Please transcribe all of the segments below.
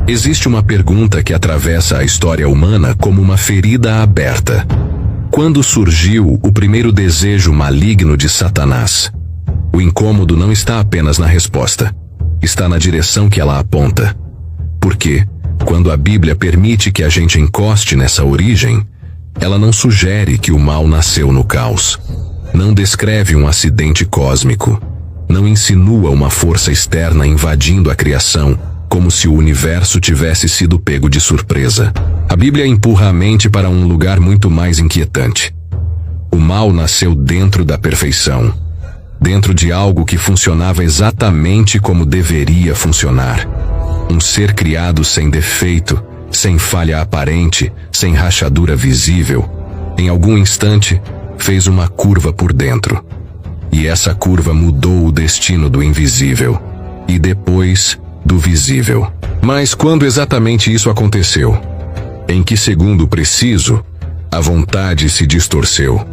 Existe uma pergunta que atravessa a história humana como uma ferida aberta. Quando surgiu o primeiro desejo maligno de Satanás? O incômodo não está apenas na resposta, está na direção que ela aponta. Porque, quando a Bíblia permite que a gente encoste nessa origem, ela não sugere que o mal nasceu no caos. Não descreve um acidente cósmico. Não insinua uma força externa invadindo a criação, como se o universo tivesse sido pego de surpresa. A Bíblia empurra a mente para um lugar muito mais inquietante. O mal nasceu dentro da perfeição, dentro de algo que funcionava exatamente como deveria funcionar. Um ser criado sem defeito, sem falha aparente, sem rachadura visível. Em algum instante, fez uma curva por dentro. E essa curva mudou o destino do invisível. E depois, do visível. Mas quando exatamente isso aconteceu? Em que segundo preciso, a vontade se distorceu?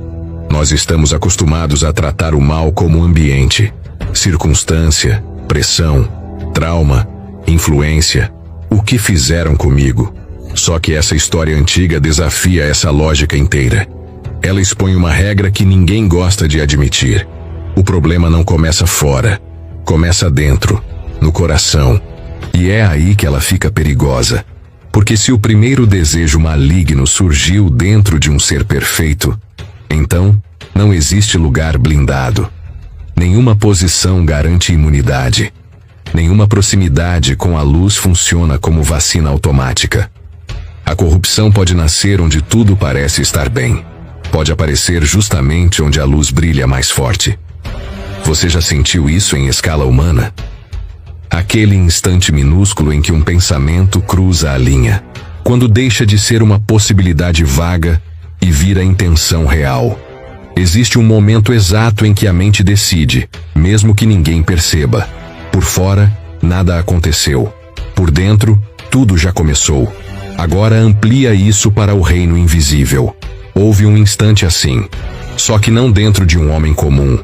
Nós estamos acostumados a tratar o mal como ambiente, circunstância, pressão, trauma, influência. O que fizeram comigo? Só que essa história antiga desafia essa lógica inteira. Ela expõe uma regra que ninguém gosta de admitir. O problema não começa fora, começa dentro, no coração. E é aí que ela fica perigosa. Porque se o primeiro desejo maligno surgiu dentro de um ser perfeito, então não existe lugar blindado. Nenhuma posição garante imunidade. Nenhuma proximidade com a luz funciona como vacina automática. A corrupção pode nascer onde tudo parece estar bem. Pode aparecer justamente onde a luz brilha mais forte. Você já sentiu isso em escala humana? Aquele instante minúsculo em que um pensamento cruza a linha, quando deixa de ser uma possibilidade vaga e vira intenção real. Existe um momento exato em que a mente decide, mesmo que ninguém perceba. Por fora, nada aconteceu. Por dentro, tudo já começou. Agora amplia isso para o reino invisível. Houve um instante assim, só que não dentro de um homem comum,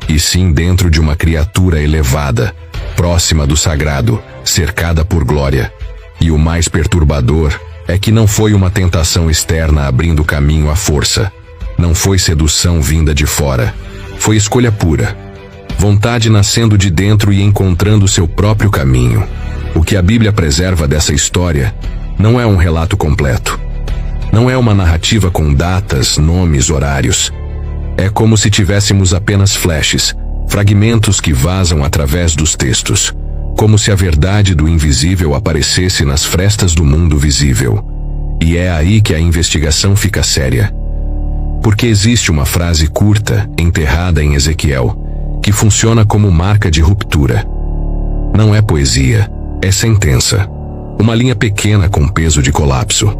e sim dentro de uma criatura elevada, próxima do sagrado, cercada por glória. E o mais perturbador é que não foi uma tentação externa abrindo caminho à força. Não foi sedução vinda de fora. Foi escolha pura. Vontade nascendo de dentro e encontrando seu próprio caminho. O que a Bíblia preserva dessa história não é um relato completo. Não é uma narrativa com datas, nomes, horários. É como se tivéssemos apenas flashes, fragmentos que vazam através dos textos, como se a verdade do invisível aparecesse nas frestas do mundo visível. E é aí que a investigação fica séria. Porque existe uma frase curta, enterrada em Ezequiel, que funciona como marca de ruptura. Não é poesia, é sentença. Uma linha pequena com peso de colapso.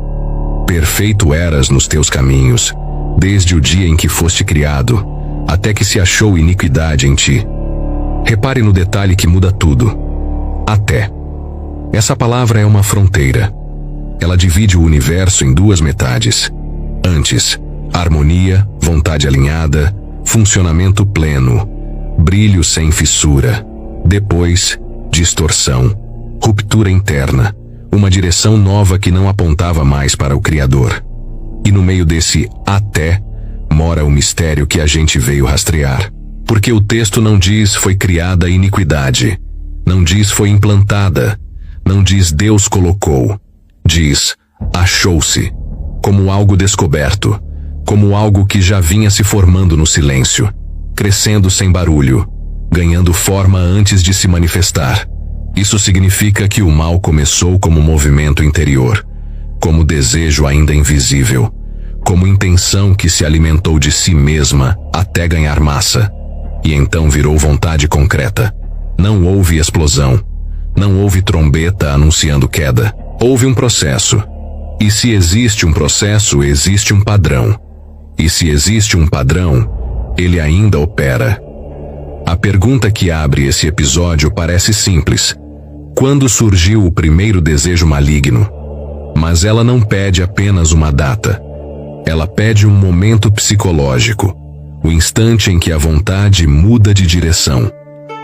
Perfeito eras nos teus caminhos, desde o dia em que foste criado, até que se achou iniquidade em ti. Repare no detalhe que muda tudo. Até. Essa palavra é uma fronteira. Ela divide o universo em duas metades. Antes, harmonia, vontade alinhada, funcionamento pleno, brilho sem fissura. Depois, distorção, ruptura interna, uma direção nova que não apontava mais para o Criador. E no meio desse até, mora o mistério que a gente veio rastrear. Porque o texto não diz foi criada a iniquidade, não diz foi implantada, não diz Deus colocou, diz achou-se, como algo descoberto, como algo que já vinha se formando no silêncio, crescendo sem barulho, ganhando forma antes de se manifestar. Isso significa que o mal começou como movimento interior, como desejo ainda invisível, como intenção que se alimentou de si mesma até ganhar massa, e então virou vontade concreta. Não houve explosão, não houve trombeta anunciando queda, houve um processo. E se existe um processo, existe um padrão. E se existe um padrão, ele ainda opera. A pergunta que abre esse episódio parece simples. Quando surgiu o primeiro desejo maligno? Mas ela não pede apenas uma data. Ela pede um momento psicológico, o instante em que a vontade muda de direção.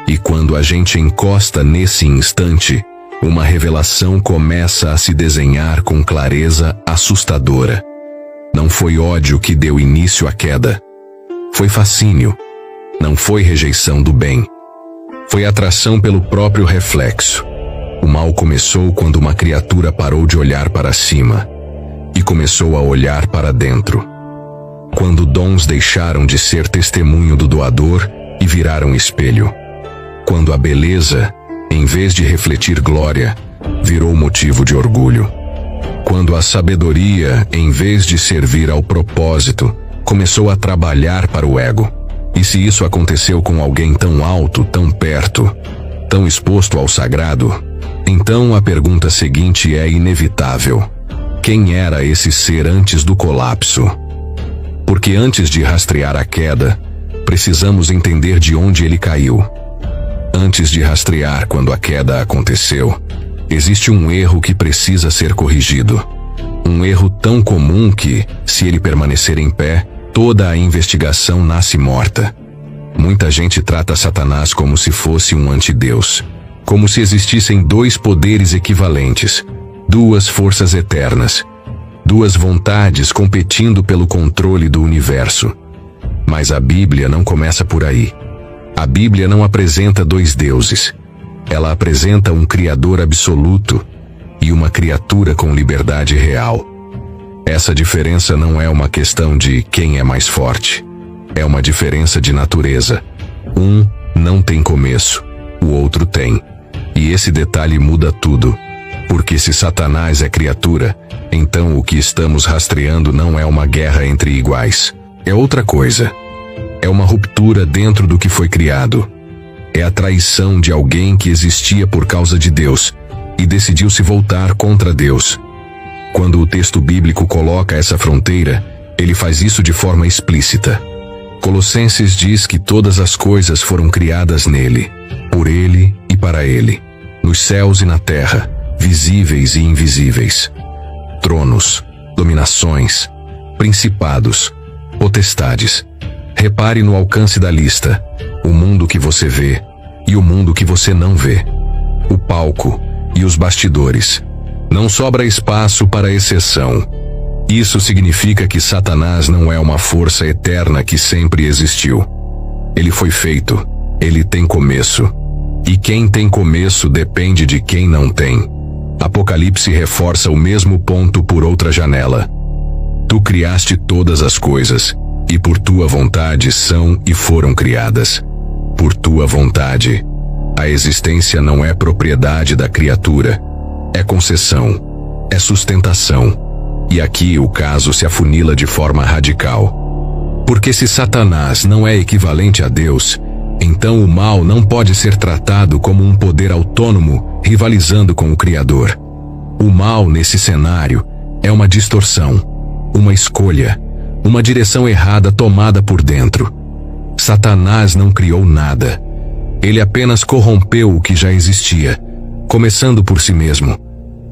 E quando a gente encosta nesse instante, uma revelação começa a se desenhar com clareza assustadora. Não foi ódio que deu início à queda. Foi fascínio. Não foi rejeição do bem. Foi atração pelo próprio reflexo. O mal começou quando uma criatura parou de olhar para cima e começou a olhar para dentro. Quando dons deixaram de ser testemunho do doador e viraram espelho. Quando a beleza, em vez de refletir glória, virou motivo de orgulho. Quando a sabedoria, em vez de servir ao propósito, começou a trabalhar para o ego. E se isso aconteceu com alguém tão alto, tão perto, tão exposto ao sagrado, então a pergunta seguinte é inevitável. Quem era esse ser antes do colapso? Porque antes de rastrear a queda, precisamos entender de onde ele caiu. Antes de rastrear quando a queda aconteceu, existe um erro que precisa ser corrigido. Um erro tão comum que, se ele permanecer em pé, toda a investigação nasce morta. Muita gente trata Satanás como se fosse um antideus, como se existissem dois poderes equivalentes, duas forças eternas, duas vontades competindo pelo controle do universo. Mas a Bíblia não começa por aí. A Bíblia não apresenta dois deuses. Ela apresenta um Criador absoluto e uma criatura com liberdade real. Essa diferença não é uma questão de quem é mais forte. É uma diferença de natureza. Um não tem começo, o outro tem. E esse detalhe muda tudo. Porque se Satanás é criatura, então o que estamos rastreando não é uma guerra entre iguais. É outra coisa. É uma ruptura dentro do que foi criado. É a traição de alguém que existia por causa de Deus e decidiu se voltar contra Deus. Quando o texto bíblico coloca essa fronteira, ele faz isso de forma explícita. Colossenses diz que todas as coisas foram criadas nele, por ele e para ele, nos céus e na terra, visíveis e invisíveis. Tronos, dominações, principados, potestades. Repare no alcance da lista, o mundo que você vê e o mundo que você não vê. O palco e os bastidores. Não sobra espaço para exceção. Isso significa que Satanás não é uma força eterna que sempre existiu. Ele foi feito, ele tem começo. E quem tem começo depende de quem não tem. Apocalipse reforça o mesmo ponto por outra janela. Tu criaste todas as coisas, e por tua vontade são e foram criadas. Por tua vontade. A existência não é propriedade da criatura. É concessão. É sustentação. E aqui o caso se afunila de forma radical. Porque se Satanás não é equivalente a Deus, então o mal não pode ser tratado como um poder autônomo rivalizando com o Criador. O mal nesse cenário é uma distorção, uma escolha, uma direção errada tomada por dentro. Satanás não criou nada. Ele apenas corrompeu o que já existia, começando por si mesmo.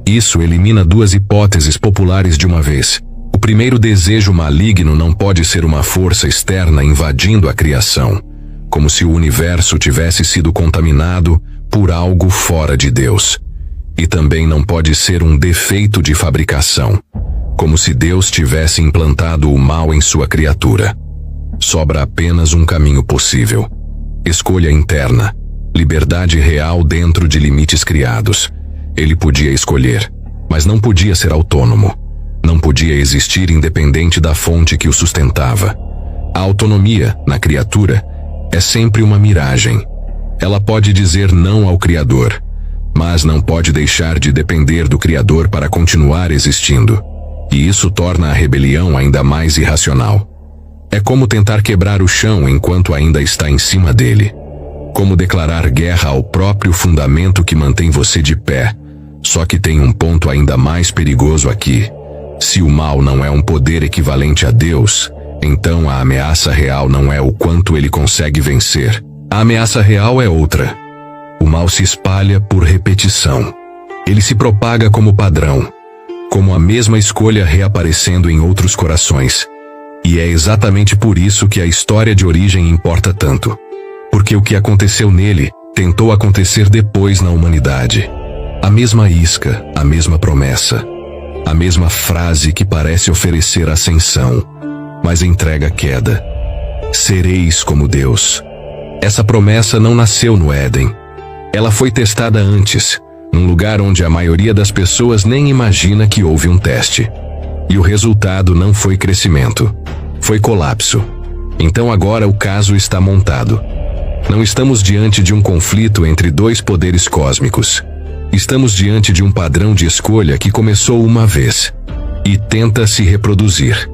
Isso elimina duas hipóteses populares de uma vez. O primeiro desejo maligno não pode ser uma força externa invadindo a criação, como se o universo tivesse sido contaminado por algo fora de Deus. E também não pode ser um defeito de fabricação, como se Deus tivesse implantado o mal em sua criatura. Sobra apenas um caminho possível. Escolha interna. Liberdade real dentro de limites criados. Ele podia escolher, mas não podia ser autônomo. Não podia existir independente da fonte que o sustentava. A autonomia, na criatura, é sempre uma miragem. Ela pode dizer não ao Criador, mas não pode deixar de depender do Criador para continuar existindo. E isso torna a rebelião ainda mais irracional. É como tentar quebrar o chão enquanto ainda está em cima dele. Como declarar guerra ao próprio fundamento que mantém você de pé. Só que tem um ponto ainda mais perigoso aqui. Se o mal não é um poder equivalente a Deus, então a ameaça real não é o quanto ele consegue vencer. A ameaça real é outra. O mal se espalha por repetição. Ele se propaga como padrão, como a mesma escolha reaparecendo em outros corações. E é exatamente por isso que a história de origem importa tanto. Porque o que aconteceu nele tentou acontecer depois na humanidade. A mesma isca, a mesma promessa, a mesma frase que parece oferecer ascensão, mas entrega queda. Sereis como Deus. Essa promessa não nasceu no Éden. Ela foi testada antes, num lugar onde a maioria das pessoas nem imagina que houve um teste. E o resultado não foi crescimento, foi colapso. Então agora o caso está montado. Não estamos diante de um conflito entre dois poderes cósmicos. Estamos diante de um padrão de escolha que começou uma vez e tenta se reproduzir.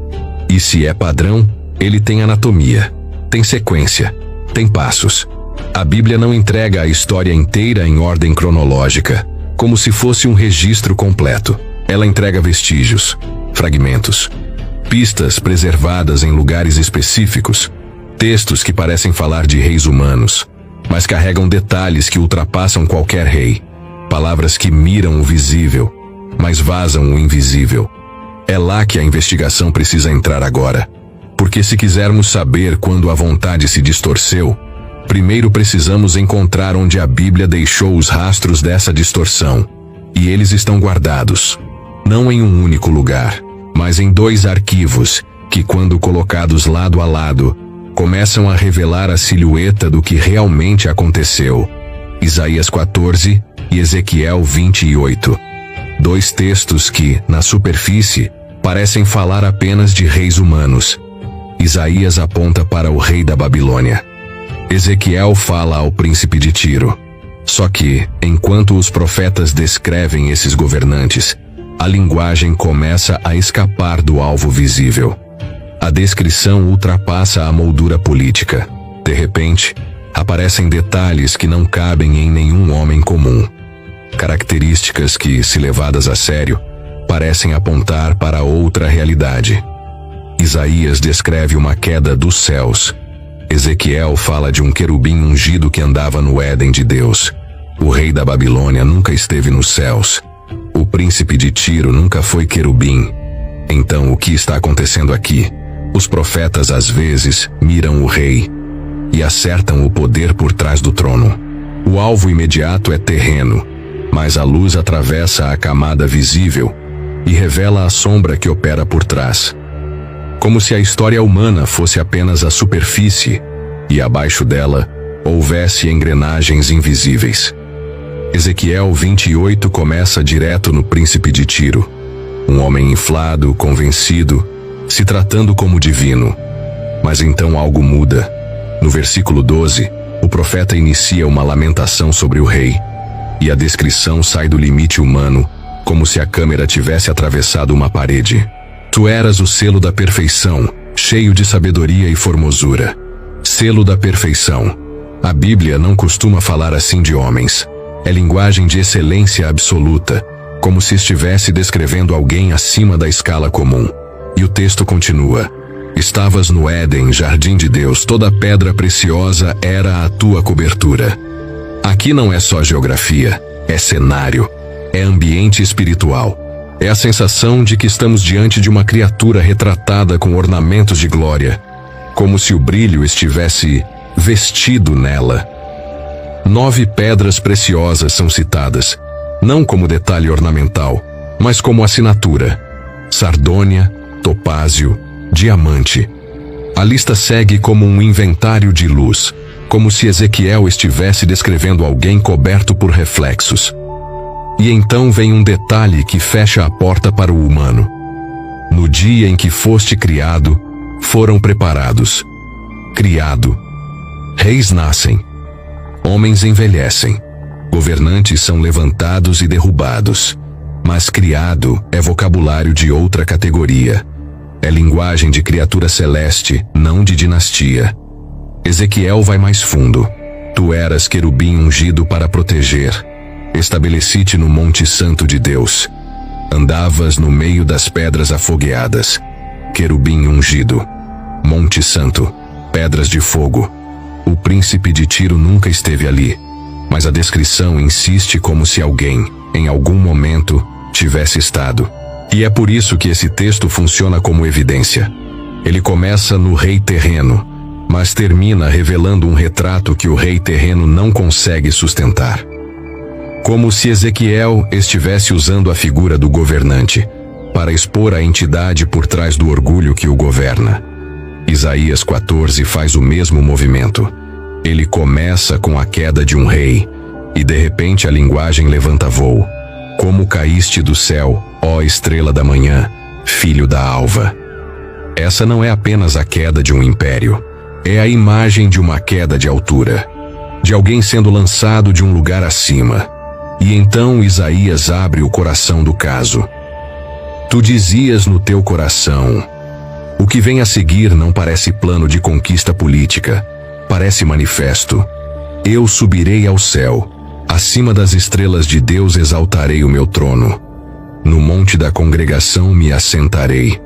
E se é padrão, ele tem anatomia, tem sequência, tem passos. A Bíblia não entrega a história inteira em ordem cronológica, como se fosse um registro completo. Ela entrega vestígios, fragmentos, pistas preservadas em lugares específicos, textos que parecem falar de reis humanos, mas carregam detalhes que ultrapassam qualquer rei, palavras que miram o visível, mas vazam o invisível. É lá que a investigação precisa entrar agora, porque se quisermos saber quando a vontade se distorceu, primeiro precisamos encontrar onde a Bíblia deixou os rastros dessa distorção, e eles estão guardados, não em um único lugar, mas em dois arquivos, que quando colocados lado a lado, começam a revelar a silhueta do que realmente aconteceu. Isaías 14 e Ezequiel 28. Dois textos que, na superfície, parecem falar apenas de reis humanos. Isaías aponta para o rei da Babilônia. Ezequiel fala ao príncipe de Tiro. Só que, enquanto os profetas descrevem esses governantes, a linguagem começa a escapar do alvo visível. A descrição ultrapassa a moldura política. De repente, aparecem detalhes que não cabem em nenhum homem comum. Características que, se levadas a sério, parecem apontar para outra realidade. Isaías descreve uma queda dos céus. Ezequiel fala de um querubim ungido que andava no Éden de Deus. O rei da Babilônia nunca esteve nos céus. O príncipe de Tiro nunca foi querubim. Então o que está acontecendo aqui? Os profetas às vezes miram o rei e acertam o poder por trás do trono. O alvo imediato é terreno, mas a luz atravessa a camada visível e revela a sombra que opera por trás. Como se a história humana fosse apenas a superfície e abaixo dela houvesse engrenagens invisíveis. Ezequiel 28 começa direto no príncipe de Tiro, um homem inflado, convencido, se tratando como divino. Mas então algo muda. No versículo 12, o profeta inicia uma lamentação sobre o rei, e a descrição sai do limite humano, como se a câmera tivesse atravessado uma parede. Tu eras o selo da perfeição, cheio de sabedoria e formosura. Selo da perfeição. A Bíblia não costuma falar assim de homens. É linguagem de excelência absoluta, como se estivesse descrevendo alguém acima da escala comum. E o texto continua: Estavas no Éden, jardim de Deus, toda pedra preciosa era a tua cobertura. Aqui não é só geografia, é cenário, é ambiente espiritual. É a sensação de que estamos diante de uma criatura retratada com ornamentos de glória, como se o brilho estivesse vestido nela. 9 pedras preciosas são citadas, não como detalhe ornamental, mas como assinatura: sardônia, topázio, diamante. A lista segue como um inventário de luz, como se Ezequiel estivesse descrevendo alguém coberto por reflexos. E então vem um detalhe que fecha a porta para o humano. No dia em que foste criado, foram preparados. Criado. Reis nascem. Homens envelhecem. Governantes são levantados e derrubados. Mas criado é vocabulário de outra categoria. É linguagem de criatura celeste, não de dinastia. Ezequiel vai mais fundo. Tu eras querubim ungido para proteger. Estabeleci-te no Monte Santo de Deus. Andavas no meio das pedras afogueadas. Querubim ungido. Monte Santo. Pedras de fogo. O príncipe de Tiro nunca esteve ali, mas a descrição insiste como se alguém, em algum momento, tivesse estado. E é por isso que esse texto funciona como evidência. Ele começa no rei terreno, mas termina revelando um retrato que o rei terreno não consegue sustentar. Como se Ezequiel estivesse usando a figura do governante para expor a entidade por trás do orgulho que o governa. Isaías 14 faz o mesmo movimento. Ele começa com a queda de um rei, e de repente a linguagem levanta voo. Como caíste do céu, ó estrela da manhã, filho da alva. Essa não é apenas a queda de um império, é a imagem de uma queda de altura, de alguém sendo lançado de um lugar acima. E então Isaías abre o coração do caso. Tu dizias no teu coração: o que vem a seguir não parece plano de conquista política, parece manifesto. Eu subirei ao céu, acima das estrelas de Deus exaltarei o meu trono. No monte da congregação me assentarei.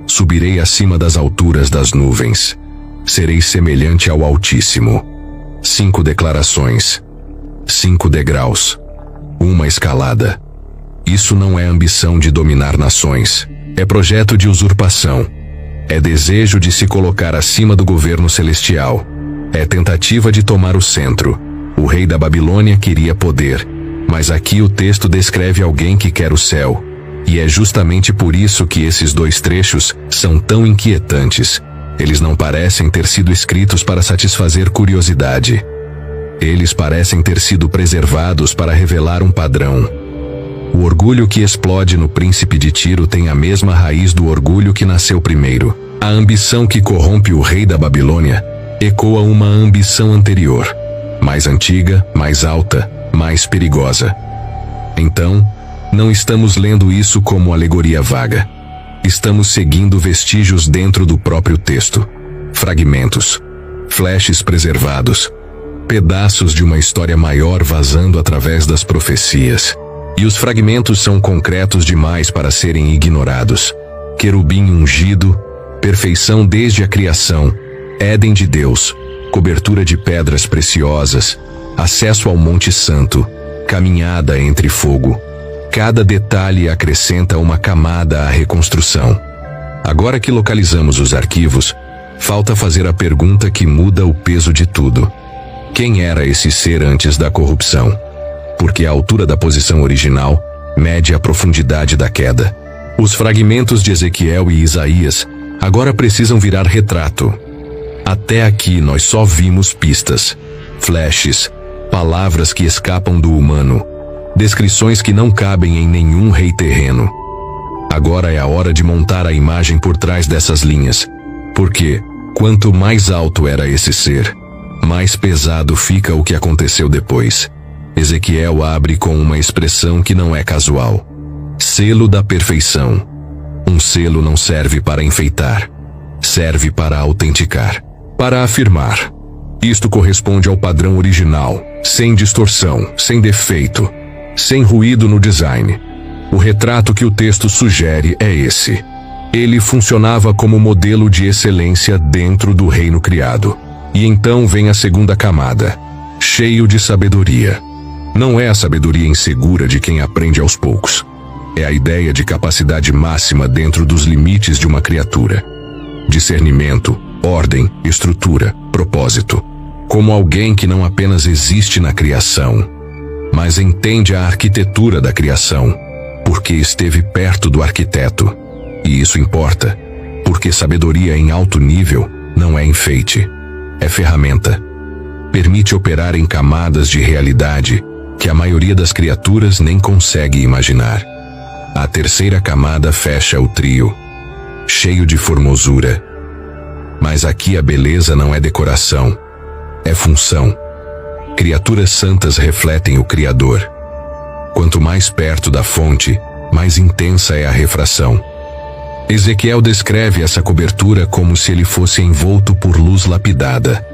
Subirei acima das alturas das nuvens. Serei semelhante ao Altíssimo. 5 declarações. 5 degraus. Uma escalada. Isso não é ambição de dominar nações. É projeto de usurpação. É desejo de se colocar acima do governo celestial. É tentativa de tomar o centro. O rei da Babilônia queria poder, mas aqui o texto descreve alguém que quer o céu. E é justamente por isso que esses 2 trechos são tão inquietantes. Eles não parecem ter sido escritos para satisfazer curiosidade. Eles parecem ter sido preservados para revelar um padrão. O orgulho que explode no príncipe de Tiro tem a mesma raiz do orgulho que nasceu primeiro. A ambição que corrompe o rei da Babilônia ecoa uma ambição anterior, mais antiga, mais alta, mais perigosa. Então, não estamos lendo isso como alegoria vaga. Estamos seguindo vestígios dentro do próprio texto. Fragmentos, flashes preservados, pedaços de uma história maior vazando através das profecias. E os fragmentos são concretos demais para serem ignorados. Querubim ungido, perfeição desde a criação, Éden de Deus, cobertura de pedras preciosas, acesso ao Monte Santo, caminhada entre fogo. Cada detalhe acrescenta uma camada à reconstrução. Agora que localizamos os arquivos, falta fazer a pergunta que muda o peso de tudo. Quem era esse ser antes da corrupção? Porque a altura da posição original mede a profundidade da queda. Os fragmentos de Ezequiel e Isaías agora precisam virar retrato. Até aqui nós só vimos pistas, flashes, palavras que escapam do humano, descrições que não cabem em nenhum rei terreno. Agora é a hora de montar a imagem por trás dessas linhas, porque, quanto mais alto era esse ser, mais pesado fica o que aconteceu depois. Ezequiel abre com uma expressão que não é casual. Selo da perfeição. Um selo não serve para enfeitar, serve para autenticar, para afirmar. Isto corresponde ao padrão original, sem distorção, sem defeito, sem ruído no design. O retrato que o texto sugere é esse. Ele funcionava como modelo de excelência dentro do reino criado. E então vem a segunda camada, cheio de sabedoria. Não é a sabedoria insegura de quem aprende aos poucos. É a ideia de capacidade máxima dentro dos limites de uma criatura. Discernimento, ordem, estrutura, propósito. Como alguém que não apenas existe na criação, mas entende a arquitetura da criação, porque esteve perto do arquiteto. E isso importa, porque sabedoria em alto nível não é enfeite, é ferramenta. Permite operar em camadas de realidade que a maioria das criaturas nem consegue imaginar. A terceira camada fecha o trio, cheio de formosura. Mas aqui a beleza não é decoração, é função. Criaturas santas refletem o Criador. Quanto mais perto da fonte, mais intensa é a refração. Ezequiel descreve essa cobertura como se ele fosse envolto por luz lapidada,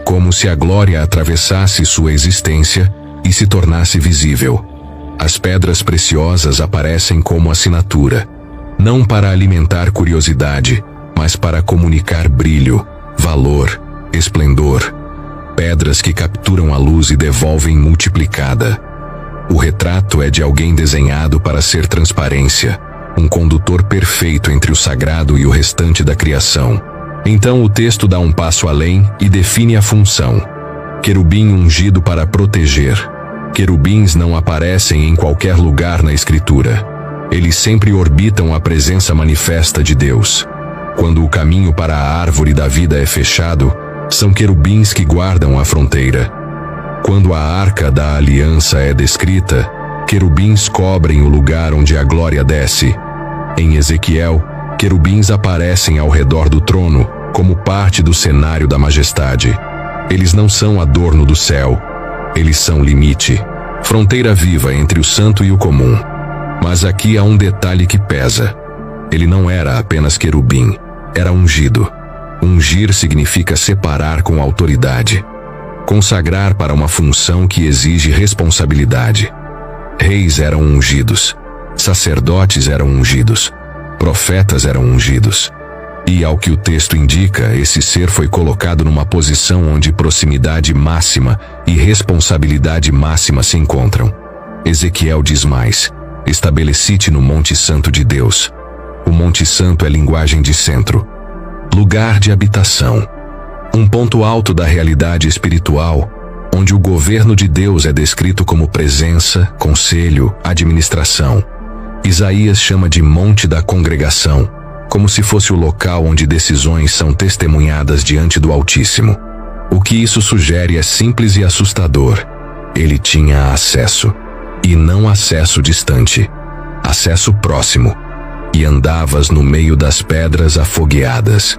como se a glória atravessasse sua existência e se tornasse visível. As pedras preciosas aparecem como assinatura, não para alimentar curiosidade, mas para comunicar brilho, valor, esplendor. Pedras que capturam a luz e devolvem multiplicada. O retrato é de alguém desenhado para ser transparência, um condutor perfeito entre o sagrado e o restante da criação. Então o texto dá um passo além e define a função. Querubim ungido para proteger. Querubins não aparecem em qualquer lugar na Escritura. Eles sempre orbitam a presença manifesta de Deus. Quando o caminho para a árvore da vida é fechado, são querubins que guardam a fronteira. Quando a arca da aliança é descrita, querubins cobrem o lugar onde a glória desce. Em Ezequiel, querubins aparecem ao redor do trono, como parte do cenário da majestade. Eles não são adorno do céu. Eles são limite, fronteira viva entre o santo e o comum. Mas aqui há um detalhe que pesa. Ele não era apenas querubim, era ungido. Ungir significa separar com autoridade. Consagrar para uma função que exige responsabilidade. Reis eram ungidos. Sacerdotes eram ungidos. Profetas eram ungidos. E, ao que o texto indica, esse ser foi colocado numa posição onde proximidade máxima e responsabilidade máxima se encontram. Ezequiel diz mais: estabeleci-te no Monte Santo de Deus. O Monte Santo é linguagem de centro, lugar de habitação. Um ponto alto da realidade espiritual, onde o governo de Deus é descrito como presença, conselho, administração. Isaías chama de Monte da Congregação, como se fosse o local onde decisões são testemunhadas diante do Altíssimo. O que isso sugere é simples e assustador. Ele tinha acesso, e não acesso distante, acesso próximo, e andavas no meio das pedras afogueadas.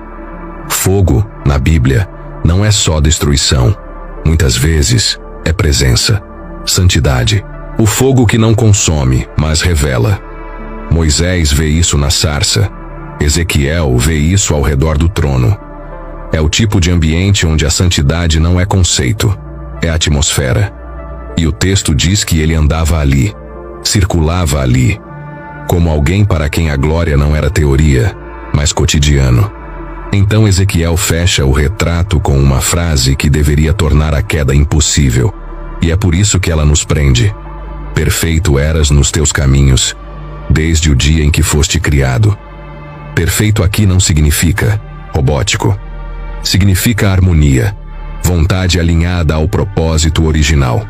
Fogo, na Bíblia, não é só destruição. Muitas vezes, é presença, santidade. O fogo que não consome, mas revela. Moisés vê isso na sarça. Ezequiel vê isso ao redor do trono. É o tipo de ambiente onde a santidade não é conceito, é atmosfera. E o texto diz que ele andava ali, circulava ali, como alguém para quem a glória não era teoria, mas cotidiano. Então Ezequiel fecha o retrato com uma frase que deveria tornar a queda impossível, e é por isso que ela nos prende. Perfeito eras nos teus caminhos, desde o dia em que foste criado. Perfeito aqui não significa robótico. Significa harmonia, vontade alinhada ao propósito original.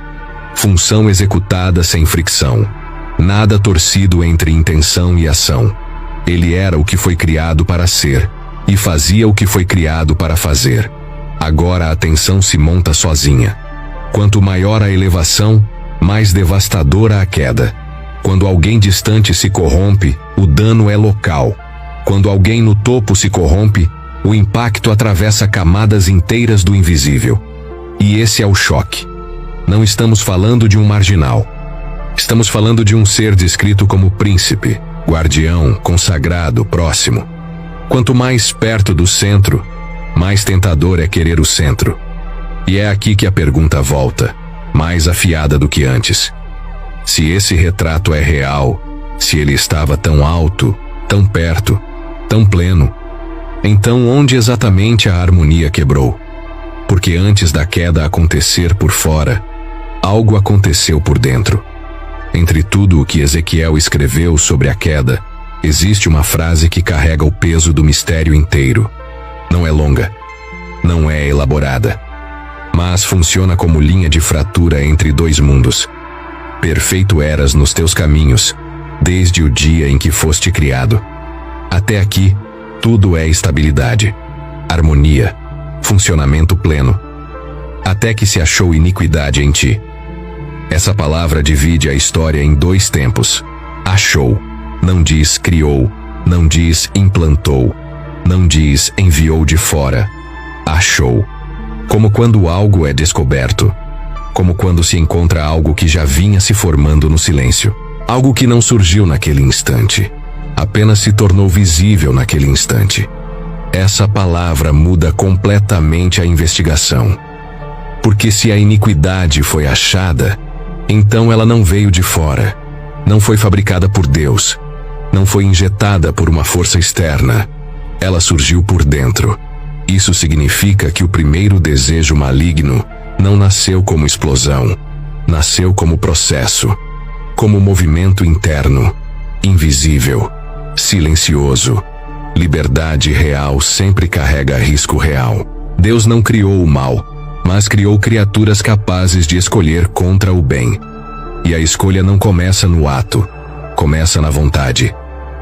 Função executada sem fricção. Nada torcido entre intenção e ação. Ele era o que foi criado para ser, e fazia o que foi criado para fazer. Agora a tensão se monta sozinha. Quanto maior a elevação, mais devastadora a queda. Quando alguém distante se corrompe, o dano é local. Quando alguém no topo se corrompe, o impacto atravessa camadas inteiras do invisível. E esse é o choque. Não estamos falando de um marginal. Estamos falando de um ser descrito como príncipe, guardião, consagrado, próximo. Quanto mais perto do centro, mais tentador é querer o centro. E é aqui que a pergunta volta, mais afiada do que antes. Se esse retrato é real, se ele estava tão alto, tão perto, tão pleno, então onde exatamente a harmonia quebrou? Porque antes da queda acontecer por fora, algo aconteceu por dentro. Entre tudo o que Ezequiel escreveu sobre a queda, existe uma frase que carrega o peso do mistério inteiro. Não é longa, não é elaborada, mas funciona como linha de fratura entre dois mundos. Perfeito eras nos teus caminhos, desde o dia em que foste criado. Até aqui, tudo é estabilidade, harmonia, funcionamento pleno. Até que se achou iniquidade em ti. Essa palavra divide a história em dois tempos. Achou, não diz criou, não diz implantou, não diz enviou de fora. Achou. Como quando algo é descoberto. Como quando se encontra algo que já vinha se formando no silêncio. Algo que não surgiu naquele instante. Apenas se tornou visível naquele instante. Essa palavra muda completamente a investigação. Porque se a iniquidade foi achada, então ela não veio de fora. Não foi fabricada por Deus. Não foi injetada por uma força externa. Ela surgiu por dentro. Isso significa que o primeiro desejo maligno não nasceu como explosão. Nasceu como processo. Como movimento interno. Invisível. Silencioso. Liberdade real sempre carrega risco real. Deus não criou o mal, mas criou criaturas capazes de escolher contra o bem. E a escolha não começa no ato, começa na vontade.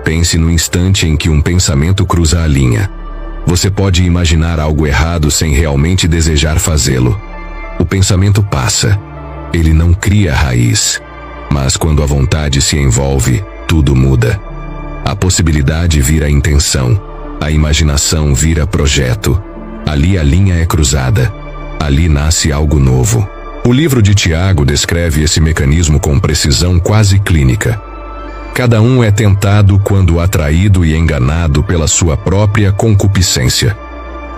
Pense no instante em que um pensamento cruza a linha. Você pode imaginar algo errado sem realmente desejar fazê-lo. O pensamento passa. Ele não cria raiz. Mas quando a vontade se envolve, tudo muda. A possibilidade vira intenção. A imaginação vira projeto. Ali a linha é cruzada. Ali nasce algo novo. O livro de Tiago descreve esse mecanismo com precisão quase clínica. Cada um é tentado quando atraído e enganado pela sua própria concupiscência.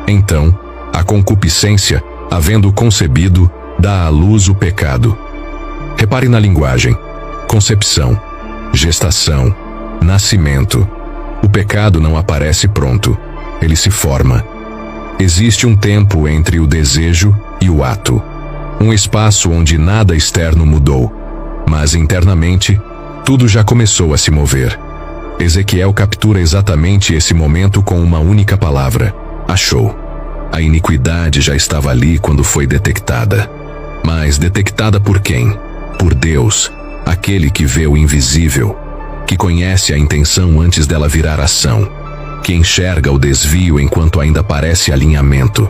Então, a concupiscência, havendo concebido, dá à luz o pecado. Repare na linguagem: concepção, gestação, nascimento. O pecado não aparece pronto, ele se forma. Existe um tempo entre o desejo e o ato. Um espaço onde nada externo mudou, mas internamente, tudo já começou a se mover. Ezequiel captura exatamente esse momento com uma única palavra: achou. A iniquidade já estava ali quando foi detectada. Mas detectada por quem? Por Deus, aquele que vê o invisível, que conhece a intenção antes dela virar ação, que enxerga o desvio enquanto ainda parece alinhamento.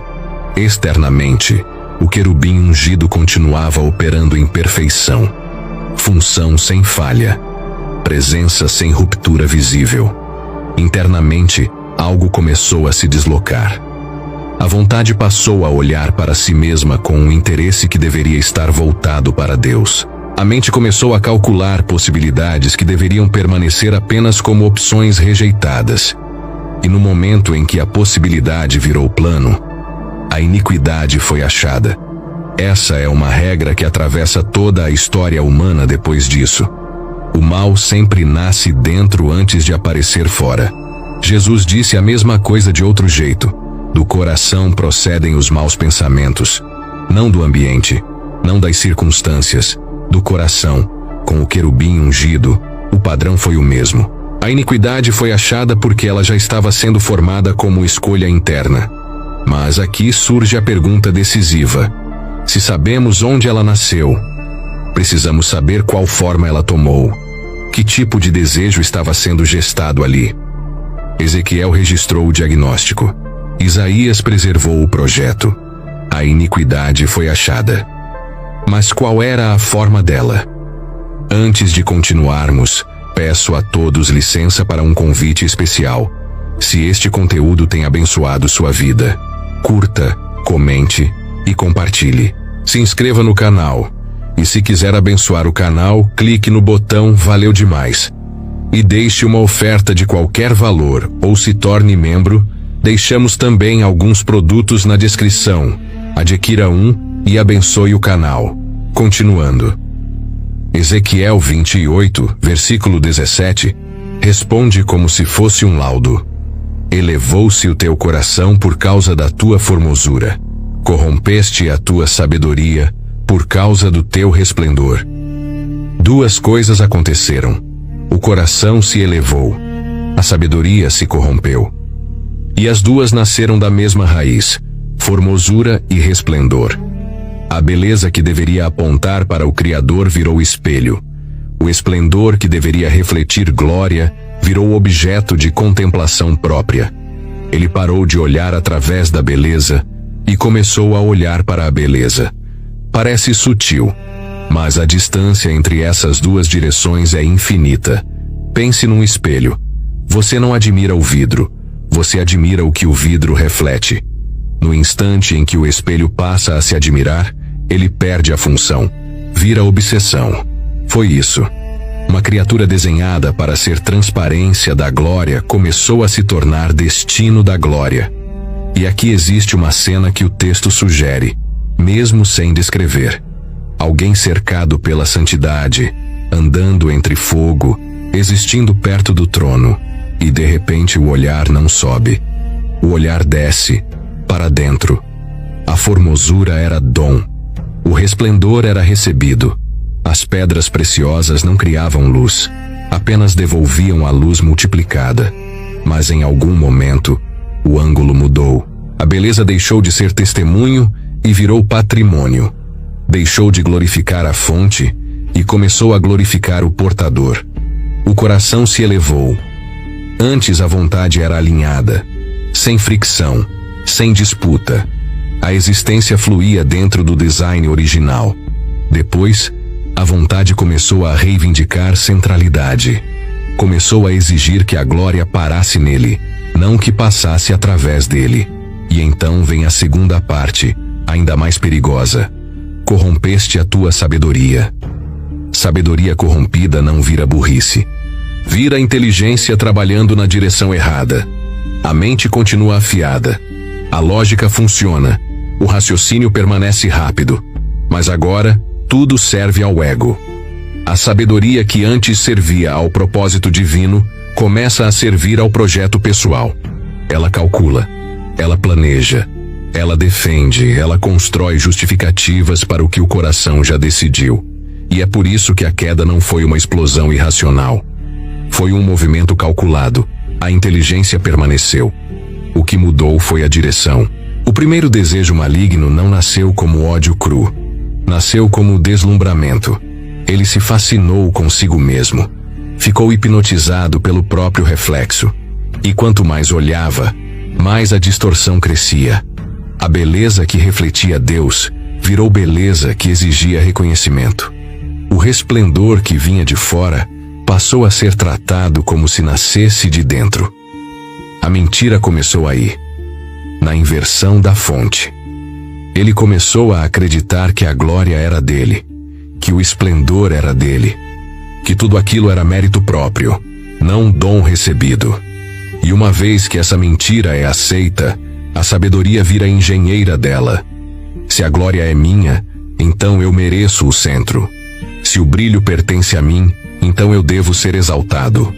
Externamente, o querubim ungido continuava operando em perfeição. Função sem falha, presença sem ruptura visível. Internamente, algo começou a se deslocar. A vontade passou a olhar para si mesma com um interesse que deveria estar voltado para Deus. A mente começou a calcular possibilidades que deveriam permanecer apenas como opções rejeitadas. E no momento em que a possibilidade virou plano, a iniquidade foi achada. Essa é uma regra que atravessa toda a história humana depois disso. O mal sempre nasce dentro antes de aparecer fora. Jesus disse a mesma coisa de outro jeito: do coração procedem os maus pensamentos, não do ambiente, não das circunstâncias, do coração. Com o querubim ungido, o padrão foi o mesmo. A iniquidade foi achada porque ela já estava sendo formada como escolha interna. Mas aqui surge a pergunta decisiva: se sabemos onde ela nasceu, precisamos saber qual forma ela tomou. Que tipo de desejo estava sendo gestado ali? Ezequiel registrou o diagnóstico. Isaías preservou o projeto. A iniquidade foi achada. Mas qual era a forma dela? Antes de continuarmos, peço a todos licença para um convite especial. Se este conteúdo tem abençoado sua vida, curta, comente e compartilhe. Se inscreva no canal. E se quiser abençoar o canal, clique no botão "Valeu demais". E deixe uma oferta de qualquer valor ou se torne membro. Deixamos também alguns produtos na descrição. Adquira um e abençoe o canal. Continuando. Ezequiel 28, versículo 17, responde como se fosse um laudo: elevou-se o teu coração por causa da tua formosura. Corrompeste a tua sabedoria por causa do teu resplendor. Duas coisas aconteceram. O coração se elevou. A sabedoria se corrompeu. E as duas nasceram da mesma raiz: formosura e resplendor. A beleza que deveria apontar para o Criador virou espelho. O esplendor que deveria refletir glória virou objeto de contemplação própria. Ele parou de olhar através da beleza e começou a olhar para a beleza. Parece sutil, mas a distância entre essas duas direções é infinita. Pense num espelho. Você não admira o vidro, você admira o que o vidro reflete. No instante em que o espelho passa a se admirar, ele perde a função, vira obsessão. Foi isso. Uma criatura desenhada para ser transparência da glória começou a se tornar destino da glória. E aqui existe uma cena que o texto sugere, mesmo sem descrever. Alguém cercado pela santidade, andando entre fogo, existindo perto do trono, e de repente o olhar não sobe. O olhar desce, para dentro. A formosura era dom. O resplendor era recebido. As pedras preciosas não criavam luz, apenas devolviam a luz multiplicada. Mas em algum momento, o ângulo mudou. A beleza deixou de ser testemunho e virou patrimônio. Deixou de glorificar a fonte e começou a glorificar o portador. O coração se elevou. Antes a vontade era alinhada, sem fricção, sem disputa. A existência fluía dentro do design original. Depois, a vontade começou a reivindicar centralidade. Começou a exigir que a glória parasse nele, não que passasse através dele. E então vem a segunda parte, ainda mais perigosa. Corrompeste a tua sabedoria. Sabedoria corrompida não vira burrice. Vira inteligência trabalhando na direção errada. A mente continua afiada. A lógica funciona. O raciocínio permanece rápido. Mas agora, tudo serve ao ego. A sabedoria que antes servia ao propósito divino, começa a servir ao projeto pessoal. Ela calcula. Ela planeja. Ela defende. Ela constrói justificativas para o que o coração já decidiu. E é por isso que a queda não foi uma explosão irracional. Foi um movimento calculado. A inteligência permaneceu. O que mudou foi a direção. O primeiro desejo maligno não nasceu como ódio cru. Nasceu como deslumbramento. Ele se fascinou consigo mesmo. Ficou hipnotizado pelo próprio reflexo. E quanto mais olhava, mais a distorção crescia. A beleza que refletia Deus virou beleza que exigia reconhecimento. O resplendor que vinha de fora passou a ser tratado como se nascesse de dentro. A mentira começou aí, na inversão da fonte. Ele começou a acreditar que a glória era dele, que o esplendor era dele, que tudo aquilo era mérito próprio, não dom recebido. E uma vez que essa mentira é aceita, a sabedoria vira engenheira dela. Se a glória é minha, então eu mereço o centro. Se o brilho pertence a mim, então eu devo ser exaltado.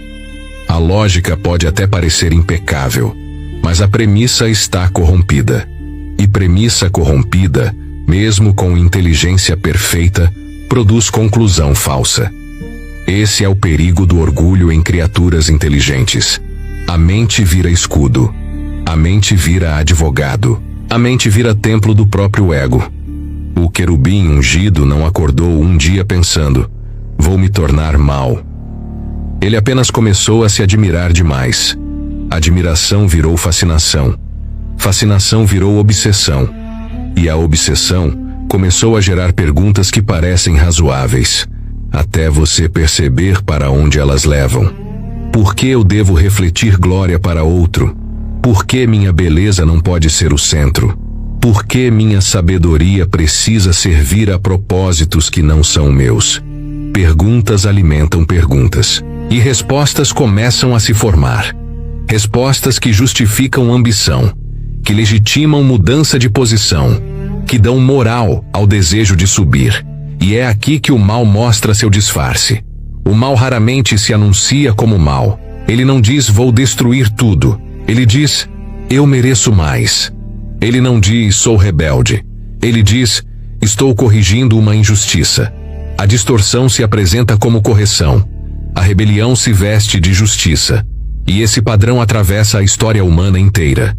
A lógica pode até parecer impecável, mas a premissa está corrompida. E premissa corrompida, mesmo com inteligência perfeita, produz conclusão falsa. Esse é o perigo do orgulho em criaturas inteligentes. A mente vira escudo. A mente vira advogado. A mente vira templo do próprio ego. O querubim ungido não acordou um dia pensando: vou me tornar mau. Ele apenas começou a se admirar demais. Admiração virou fascinação. Fascinação virou obsessão. E a obsessão começou a gerar perguntas que parecem razoáveis, até você perceber para onde elas levam. Por que eu devo refletir glória para outro? Por que minha beleza não pode ser o centro? Por que minha sabedoria precisa servir a propósitos que não são meus? Perguntas alimentam perguntas. E respostas começam a se formar. Respostas que justificam ambição, que legitimam mudança de posição, que dão moral ao desejo de subir. E é aqui que o mal mostra seu disfarce. O mal raramente se anuncia como mal. Ele não diz vou destruir tudo. Ele diz eu mereço mais. Ele não diz sou rebelde. Ele diz estou corrigindo uma injustiça. A distorção se apresenta como correção. A rebelião se veste de justiça. E esse padrão atravessa a história humana inteira.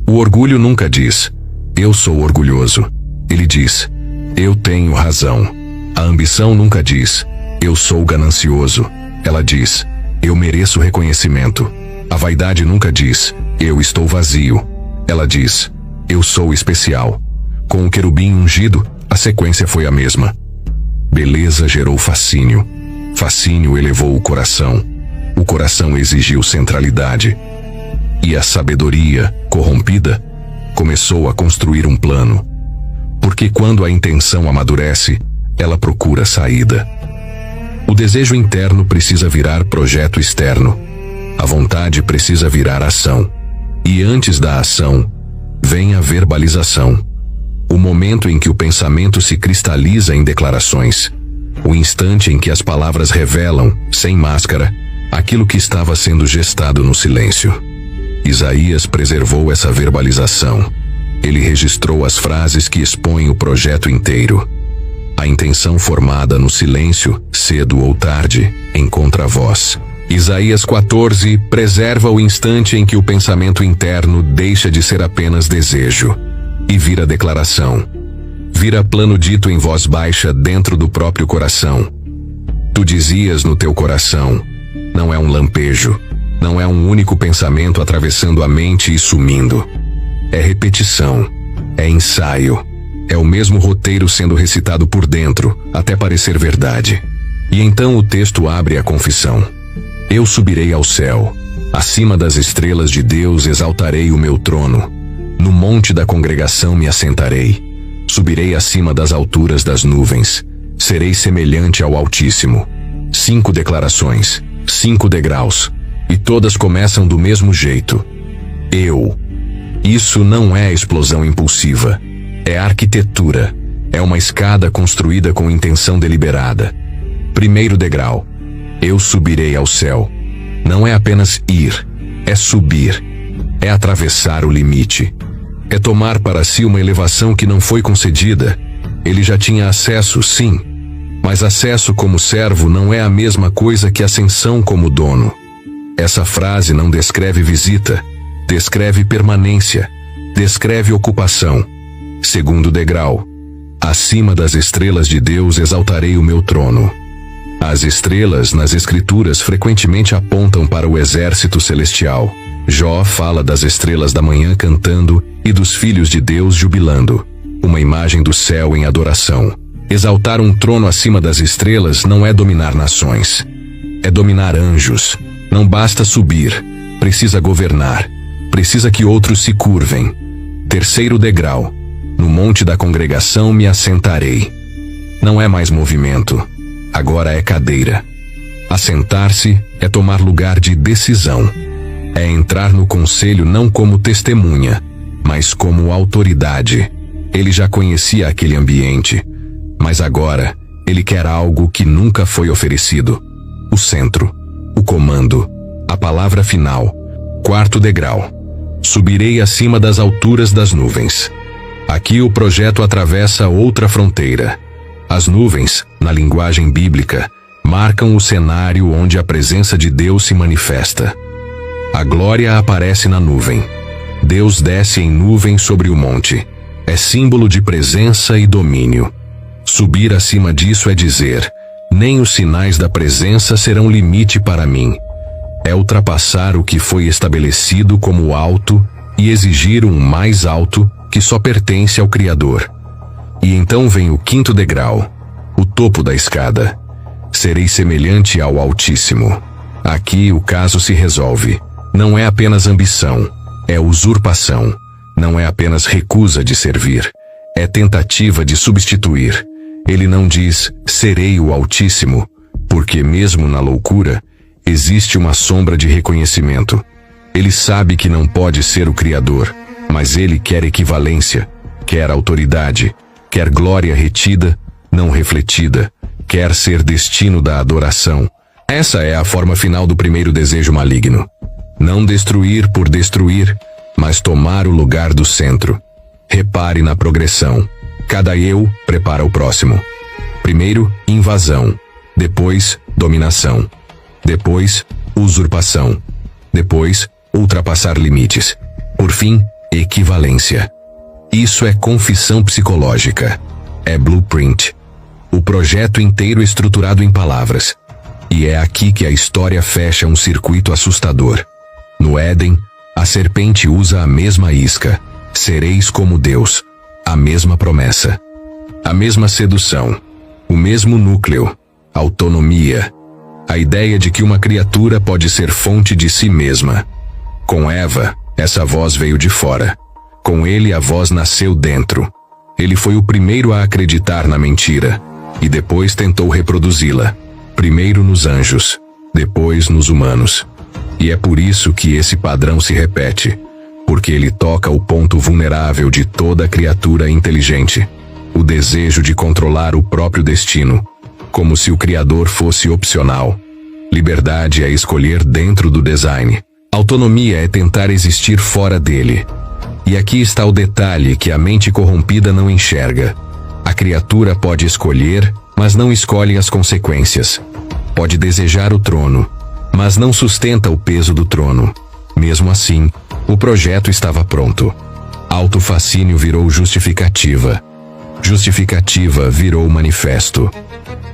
O orgulho nunca diz eu sou orgulhoso. Ele diz eu tenho razão. A ambição nunca diz eu sou ganancioso. Ela diz eu mereço reconhecimento. A vaidade nunca diz eu estou vazio. Ela diz eu sou especial. Com o querubim ungido, a sequência foi a mesma. Beleza gerou fascínio. Fascínio elevou o coração. O coração exigiu centralidade. E a sabedoria, corrompida, começou a construir um plano. Porque quando a intenção amadurece, ela procura saída. O desejo interno precisa virar projeto externo. A vontade precisa virar ação. E antes da ação, vem a verbalização. O momento em que o pensamento se cristaliza em declarações. O instante em que as palavras revelam, sem máscara, aquilo que estava sendo gestado no silêncio. Isaías preservou essa verbalização. Ele registrou as frases que expõem o projeto inteiro. A intenção formada no silêncio, cedo ou tarde, encontra voz. Isaías 14 preserva o instante em que o pensamento interno deixa de ser apenas desejo e vira declaração. Vira plano dito em voz baixa dentro do próprio coração. Tu dizias no teu coração: não é um lampejo, não é um único pensamento atravessando a mente e sumindo. É repetição, é ensaio, é o mesmo roteiro sendo recitado por dentro, até parecer verdade. E então o texto abre a confissão: eu subirei ao céu, acima das estrelas de Deus exaltarei o meu trono. No monte da congregação me assentarei, subirei acima das alturas das nuvens, serei semelhante ao Altíssimo. 5 declarações, 5 degraus, e todas começam do mesmo jeito. Eu. Isso não é explosão impulsiva, é arquitetura, é uma escada construída com intenção deliberada. Primeiro degrau: eu subirei ao céu. Não é apenas ir, é subir, é atravessar o limite, é tomar para si uma elevação que não foi concedida. Ele já tinha acesso, sim, mas acesso como servo não é a mesma coisa que ascensão como dono. Essa frase não descreve visita, descreve permanência, descreve ocupação. Segundo degrau: acima das estrelas de Deus exaltarei o meu trono. As estrelas nas Escrituras frequentemente apontam para o exército celestial. Jó fala das estrelas da manhã cantando e dos filhos de Deus jubilando, uma imagem do céu em adoração. Exaltar um trono acima das estrelas não é dominar nações, é dominar anjos. Não basta subir, precisa governar, precisa que outros se curvem. Terceiro degrau: no monte da congregação me assentarei. Não é mais movimento, agora é cadeira. Assentar-se é tomar lugar de decisão. É entrar no conselho não como testemunha, mas como autoridade. Ele já conhecia aquele ambiente, mas agora ele quer algo que nunca foi oferecido: o centro, o comando, a palavra final. Quarto degrau: subirei acima das alturas das nuvens. Aqui o projeto atravessa outra fronteira. As nuvens, na linguagem bíblica, marcam o cenário onde a presença de Deus se manifesta. A glória aparece na nuvem. Deus desce em nuvem sobre o monte. É símbolo de presença e domínio. Subir acima disso é dizer: nem os sinais da presença serão limite para mim. É ultrapassar o que foi estabelecido como alto e exigir um mais alto que só pertence ao Criador. E então vem o quinto degrau, o topo da escada. Serei semelhante ao Altíssimo. Aqui o caso se resolve. Não é apenas ambição, é usurpação. Não é apenas recusa de servir, é tentativa de substituir. Ele não diz: serei o Altíssimo, porque mesmo na loucura, existe uma sombra de reconhecimento. Ele sabe que não pode ser o Criador, mas ele quer equivalência, quer autoridade, quer glória retida, não refletida, quer ser destino da adoração. Essa é a forma final do primeiro desejo maligno. Não destruir por destruir, mas tomar o lugar do centro. Repare na progressão. Cada eu prepara o próximo. Primeiro, invasão. Depois, dominação. Depois, usurpação. Depois, ultrapassar limites. Por fim, equivalência. Isso é confissão psicológica. É blueprint. O projeto inteiro estruturado em palavras. E é aqui que a história fecha um circuito assustador. No Éden, a serpente usa a mesma isca. Sereis como Deus. A mesma promessa. A mesma sedução. O mesmo núcleo. Autonomia. A ideia de que uma criatura pode ser fonte de si mesma. Com Eva, essa voz veio de fora. Com ele a voz nasceu dentro. Ele foi o primeiro a acreditar na mentira. E depois tentou reproduzi-la. Primeiro nos anjos. Depois nos humanos. E é por isso que esse padrão se repete, porque ele toca o ponto vulnerável de toda criatura inteligente, o desejo de controlar o próprio destino, como se o Criador fosse opcional. Liberdade é escolher dentro do design. Autonomia é tentar existir fora dele. E aqui está o detalhe que a mente corrompida não enxerga. A criatura pode escolher, mas não escolhe as consequências. Pode desejar o trono, mas não sustenta o peso do trono. Mesmo assim, o projeto estava pronto. Autofascínio virou justificativa. Justificativa virou manifesto.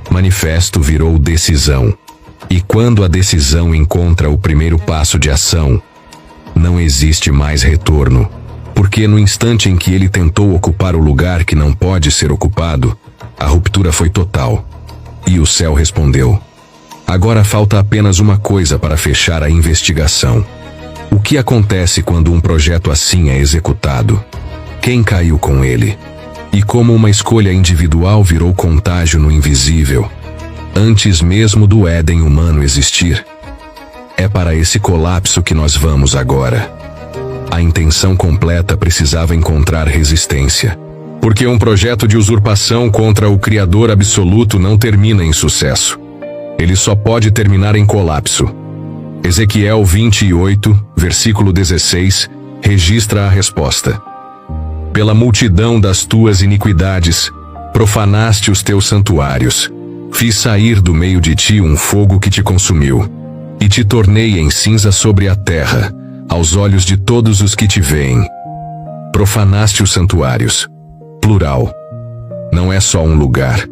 Manifesto virou decisão. E quando a decisão encontra o primeiro passo de ação, não existe mais retorno, porque no instante em que ele tentou ocupar o lugar que não pode ser ocupado, a ruptura foi total. E o céu respondeu: agora falta apenas uma coisa para fechar a investigação. O que acontece quando um projeto assim é executado? Quem caiu com ele? E como uma escolha individual virou contágio no invisível, antes mesmo do Éden humano existir? É para esse colapso que nós vamos agora. A intenção completa precisava encontrar resistência, porque um projeto de usurpação contra o Criador absoluto não termina em sucesso. Ele só pode terminar em colapso. Ezequiel 28, versículo 16, registra a resposta. Pela multidão das tuas iniquidades, profanaste os teus santuários. Fiz sair do meio de ti um fogo que te consumiu, e te tornei em cinza sobre a terra, aos olhos de todos os que te veem. Profanaste os santuários. Plural. Não é só um lugar.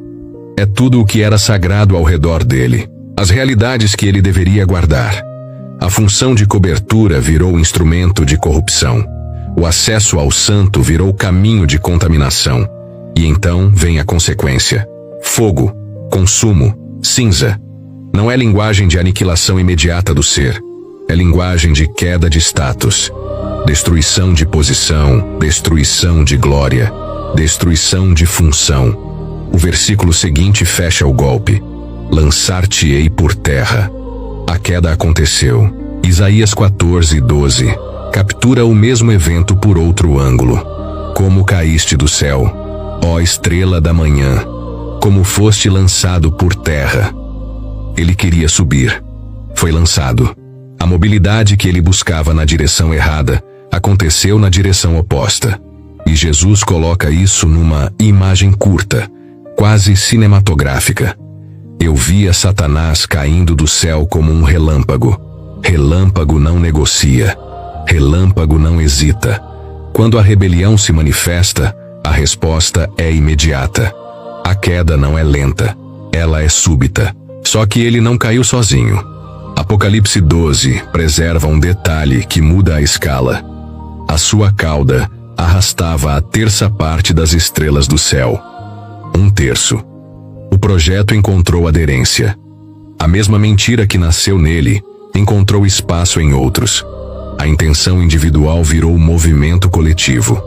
É tudo o que era sagrado ao redor dele, as realidades que ele deveria guardar. A função de cobertura virou instrumento de corrupção. O acesso ao santo virou caminho de contaminação. E então vem a consequência: fogo, consumo, cinza. Não é linguagem de aniquilação imediata do ser. É linguagem de queda de status. Destruição de posição, destruição de glória, destruição de função. O versículo seguinte fecha o golpe: lançar-te-ei por terra. A queda aconteceu. Isaías 14:12 captura o mesmo evento por outro ângulo. Como caíste do céu, ó estrela da manhã, como foste lançado por terra. Ele queria subir. Foi lançado. A mobilidade que ele buscava na direção errada aconteceu na direção oposta. E Jesus coloca isso numa imagem curta, quase cinematográfica. Eu via Satanás caindo do céu como um relâmpago. Relâmpago não negocia. Relâmpago não hesita. Quando a rebelião se manifesta, a resposta é imediata. A queda não é lenta, ela é súbita. Só que ele não caiu sozinho. Apocalipse 12 preserva um detalhe que muda a escala. A sua cauda arrastava a terça parte das estrelas do céu. 1/3. O projeto encontrou aderência. A mesma mentira que nasceu nele encontrou espaço em outros. A intenção individual virou movimento coletivo.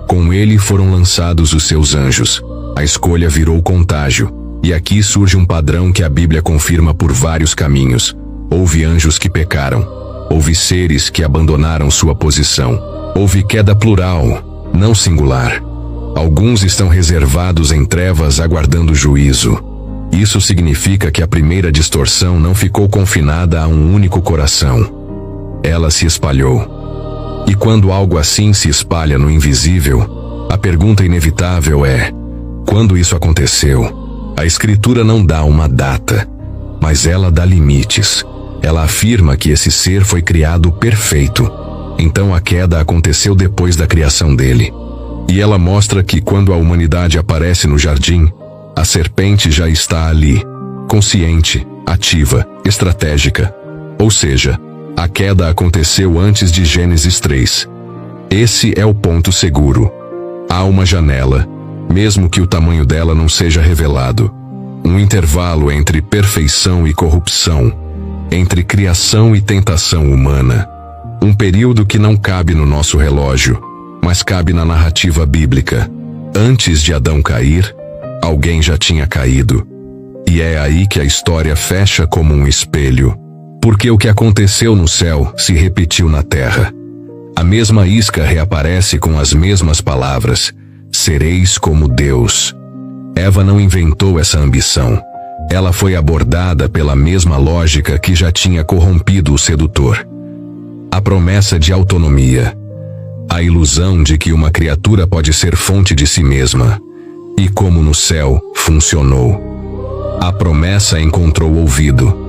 Com ele foram lançados os seus anjos. A escolha virou contágio. E aqui surge um padrão que a Bíblia confirma por vários caminhos. Houve anjos que pecaram. Houve seres que abandonaram sua posição. Houve queda plural, não singular. Alguns estão reservados em trevas aguardando juízo. Isso significa que a primeira distorção não ficou confinada a um único coração. Ela se espalhou. E quando algo assim se espalha no invisível, a pergunta inevitável é: quando isso aconteceu? A Escritura não dá uma data, mas ela dá limites. Ela afirma que esse ser foi criado perfeito. Então a queda aconteceu depois da criação dele. E ela mostra que quando a humanidade aparece no jardim, a serpente já está ali, consciente, ativa, estratégica. Ou seja, a queda aconteceu antes de Gênesis 3. Esse é o ponto seguro. Há uma janela, mesmo que o tamanho dela não seja revelado. Um intervalo entre perfeição e corrupção, entre criação e tentação humana. Um período que não cabe no nosso relógio, mas cabe na narrativa bíblica. Antes de Adão cair, alguém já tinha caído. E é aí que a história fecha como um espelho. Porque o que aconteceu no céu se repetiu na terra. A mesma isca reaparece com as mesmas palavras: sereis como Deus. Eva não inventou essa ambição. Ela foi abordada pela mesma lógica que já tinha corrompido o sedutor. A promessa de autonomia. A ilusão de que uma criatura pode ser fonte de si mesma. E como no céu, funcionou. A promessa encontrou ouvido.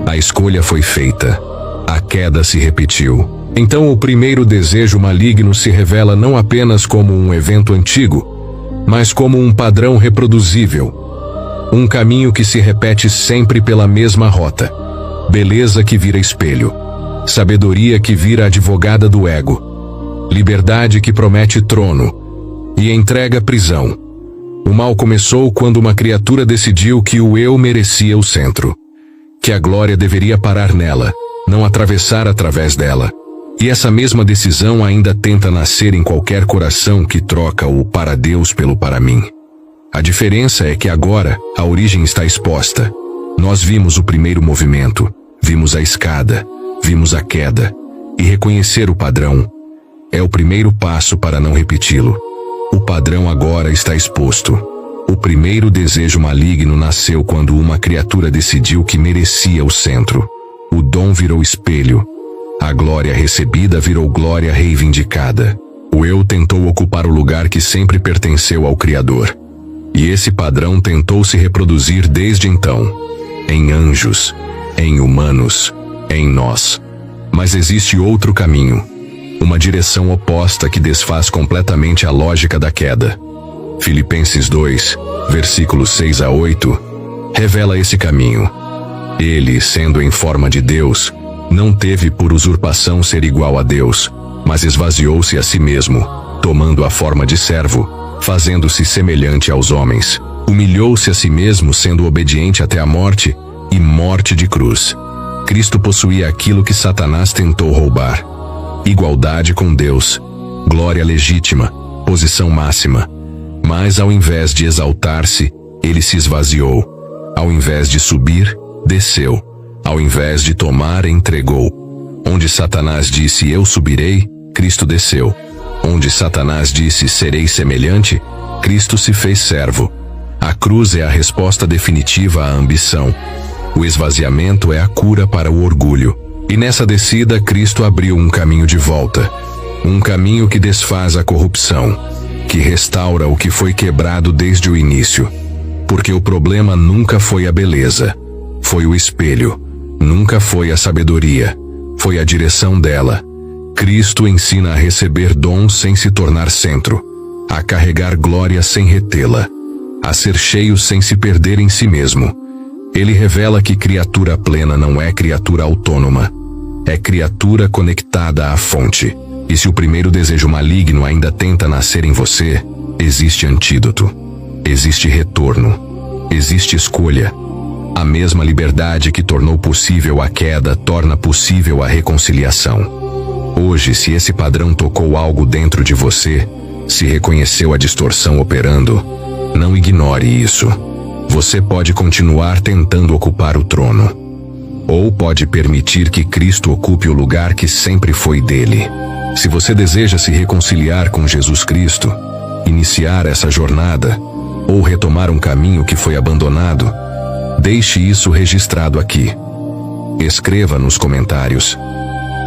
A escolha foi feita. A queda se repetiu. Então o primeiro desejo maligno se revela não apenas como um evento antigo, mas como um padrão reproduzível. Um caminho que se repete sempre pela mesma rota. Beleza que vira espelho. Sabedoria que vira advogada do ego. Liberdade que promete trono e entrega prisão. O mal começou quando uma criatura decidiu que o eu merecia o centro. Que a glória deveria parar nela, não atravessar através dela. E essa mesma decisão ainda tenta nascer em qualquer coração que troca o para Deus pelo para mim. A diferença é que agora a origem está exposta. Nós vimos o primeiro movimento, vimos a escada, vimos a queda, e reconhecer o padrão é o primeiro passo para não repeti-lo. O padrão agora está exposto. O primeiro desejo maligno nasceu quando uma criatura decidiu que merecia o centro. O dom virou espelho. A glória recebida virou glória reivindicada. O eu tentou ocupar o lugar que sempre pertenceu ao Criador. E esse padrão tentou se reproduzir desde então. Em anjos, em humanos, em nós. Mas existe outro caminho. Uma direção oposta que desfaz completamente a lógica da queda. Filipenses 2, versículos 6 a 8, revela esse caminho. Ele, sendo em forma de Deus, não teve por usurpação ser igual a Deus, mas esvaziou-se a si mesmo, tomando a forma de servo, fazendo-se semelhante aos homens. Humilhou-se a si mesmo, sendo obediente até a morte, e morte de cruz. Cristo possuía aquilo que Satanás tentou roubar. Igualdade com Deus, glória legítima, posição máxima. Mas ao invés de exaltar-se, ele se esvaziou. Ao invés de subir, desceu. Ao invés de tomar, entregou. Onde Satanás disse, eu subirei, Cristo desceu. Onde Satanás disse, serei semelhante, Cristo se fez servo. A cruz é a resposta definitiva à ambição. O esvaziamento é a cura para o orgulho. E nessa descida, Cristo abriu um caminho de volta. Um caminho que desfaz a corrupção, que restaura o que foi quebrado desde o início. Porque o problema nunca foi a beleza, foi o espelho. Nunca foi a sabedoria, foi a direção dela. Cristo ensina a receber dons sem se tornar centro, a carregar glória sem retê-la, a ser cheio sem se perder em si mesmo. Ele revela que criatura plena não é criatura autônoma, é criatura conectada à fonte. E se o primeiro desejo maligno ainda tenta nascer em você, existe antídoto, existe retorno, existe escolha. A mesma liberdade que tornou possível a queda torna possível a reconciliação. Hoje, se esse padrão tocou algo dentro de você, se reconheceu a distorção operando, não ignore isso. Você pode continuar tentando ocupar o trono. Ou pode permitir que Cristo ocupe o lugar que sempre foi dele. Se você deseja se reconciliar com Jesus Cristo, iniciar essa jornada, ou retomar um caminho que foi abandonado, deixe isso registrado aqui. Escreva nos comentários: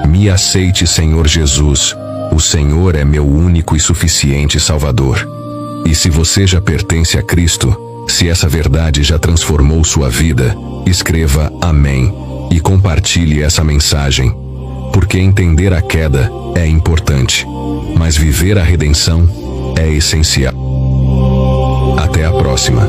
me aceite, Senhor Jesus, o Senhor é meu único e suficiente Salvador. E se você já pertence a Cristo, se essa verdade já transformou sua vida, escreva Amém e compartilhe essa mensagem. Porque entender a queda é importante, mas viver a redenção é essencial. Até a próxima.